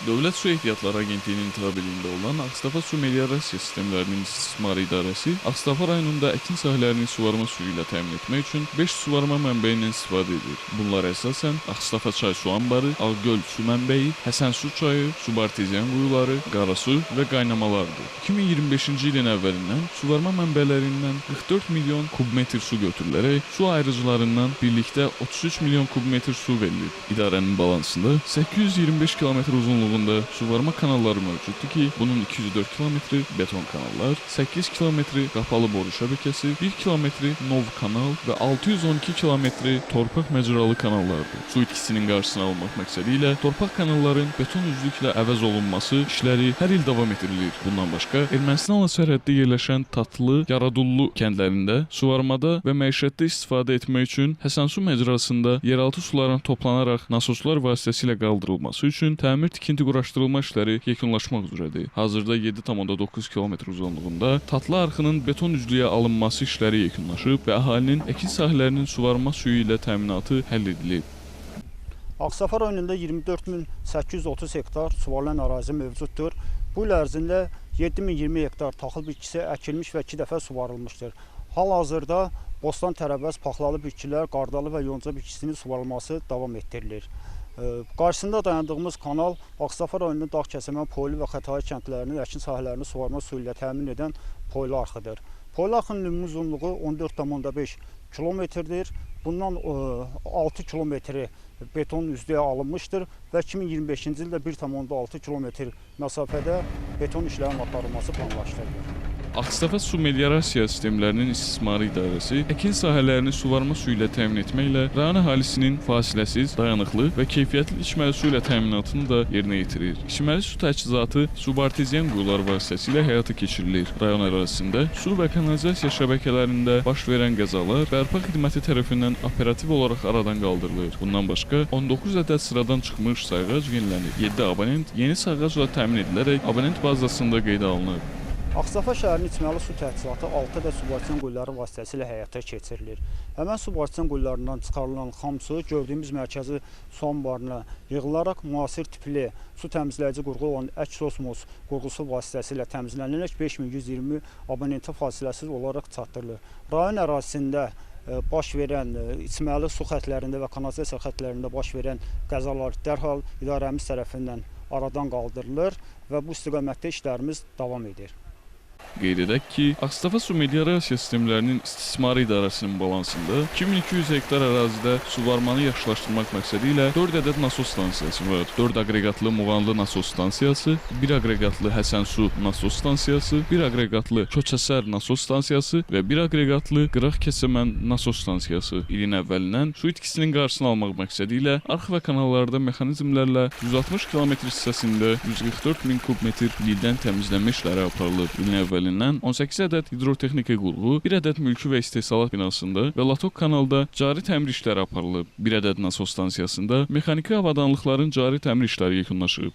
Dövlət Su Ehtiyatları Agentliyinin tabeliyində olan Ağstafa Su Meliorasiya Sistemlərinin İstismarı İdarəsi Ağstafa rayonunda əkin sahələrini suvarma suyu ilə təmin etmək üçün 5 suvarma mənbəyindən istifadə edir. Bunlar əsasən Ağstafa çay su anbarı, Ağgöl su mənbəyi, Həsənsu çayı, subartezian quyuları, Qarasu və qaynamalardır. 2025-ci ilin əvvəlindən suvarma mənbələrindən 44 milyon kubmetr su götürülərək su ayrıcılarından birlikdə 33 milyon kubmetr su verilir. İdarənin balansında 825 km uzunluğunda suvarma kanalları mövcuddur ki, bunun 204 kilometri beton kanallar, 8 kilometri qapalı boru şəbəkəsi, 1 kilometri nov kanal və 612 kilometri torpaq məcralı kanallardır. Su itkisinin qarşısını almaq məqsədi ilə torpaq kanalların beton üzlüklə əvəz olunması işləri hər il davam etdirilir. Bundan başqa, Ermənistanla sərhəddə yerləşən Tatlı, Yaradullu kəndlərində suvarmada və məişətdə istifadə etmək üçün Həsənsu məcrasında yeraltı suların toplanaraq nasoslar vasitəsilə qaldırılması üçün təmir tikinti quraşdırılma işləri yekunlaşmaq üzrədir. Hazırda 7,9 km uzunluğunda Tatlı arxının beton üzlüyə alınması işləri yekunlaşıb və əhalinin əkin sahələrinin suvarma suyu ilə təminatı həll edilib. Ağstafa rayonunda 24.830 hektar suvarılan ərazi mövcuddur. Bu il ərzində 7.020 hektar taxıl bitkisi əkilmiş və 2 dəfə suvarılmışdır. Hal-hazırda bostan, tərəvəz, paxlalı bitkilər, qardalı və yonca bitkisinin suvarılması davam etdirilir. Qarşısında dayandığımız kanal Ağstafa rayonunun Dağkəsəmən, Poylu və Xətai kəndlərinin əkin sahələrini suvarma suyu ilə təmin edən Poylu arxıdır. Poylu arxının ümumi uzunluğu 14,5 kilometrdir. Bundan 6 kilometri beton üzlüyə alınmışdır və 2025-ci ildə 1,6 kilometr məsafədə beton işlərinin aparılması planlaşdırılır. Ağstafa Su Meliorasiya Sistemlərinin İstismarı İdarəsi əkin sahələrini suvarma suyu ilə təmin etməklə rayon əhalisinin fasiləsiz, dayanıqlı və keyfiyyətli içməli su ilə təminatını da yerinə yetirir. İçməli su təchizatı subartezian quyular vasitəsilə həyata keçirilir. Rayon ərazisində su və kanalizasiya şəbəkələrində baş verən qəzalar bərpa xidməti tərəfindən operativ olaraq aradan qaldırılır. Bundan başqa 19 ədəd sıradan çıxmış sayğac yenilənir. 7 abonent yeni sayğacla təmin edilərək abonent bazasında qeydə alınıb. Ağstafa şəhərinin içməli su təchizatı 6 ədəd subartezian quyuları vasitəsilə həyata keçirilir. Həmən subartezian quyularından çıxarılan xam su gördüyümüz mərkəzi su anbarına yığılaraq müasir tipli su təmizləyici qurğu olan Əksosmos qurğusu vasitəsilə təmizlənərək 5120 abonentə fasiləsiz olaraq çatdırılır. Rayon ərazisində baş verən içməli su xətlərində və kanalizasiya xətlərində baş verən qəzalar dərhal idarəmiz tərəfindən aradan qaldırılır və bu istiqamətdə işlərimiz davam edir. Qeyd edək ki, Ağstafa Su Meliorasiya Sistemlərinin İstismarı İdarəsinin balansında 2200 hektar ərazidə suvarmanı yaxşılaşdırmaq məqsədi ilə 4 ədəd nasos stansiyası var. 4 aqreqatlı Muğanlı nasos stansiyası, 1 aqreqatlı Həsənsu nasos stansiyası, 1 aqreqatlı Köçəsər nasos stansiyası və 1 aqreqatlı Qıraq-Kəsəmən nasos stansiyası. İlin əvvəlindən su itkisinin qarşısını almaq məqsədi ilə arx və kanallarda mexanizmlərlə 160 km hissəsində 144 min kubmetr lildən təmizlənmə işləri aparılıb. İlin əvvəlindən 18 ədəd hidrotexniki qurğu, 1 ədəd mülki və istehsalat binasında və Latok kanalda cari təmir işləri aparılıb. 1 ədəd nasos stansiyasında mexaniki avadanlıqların cari təmir işləri yekunlaşıb.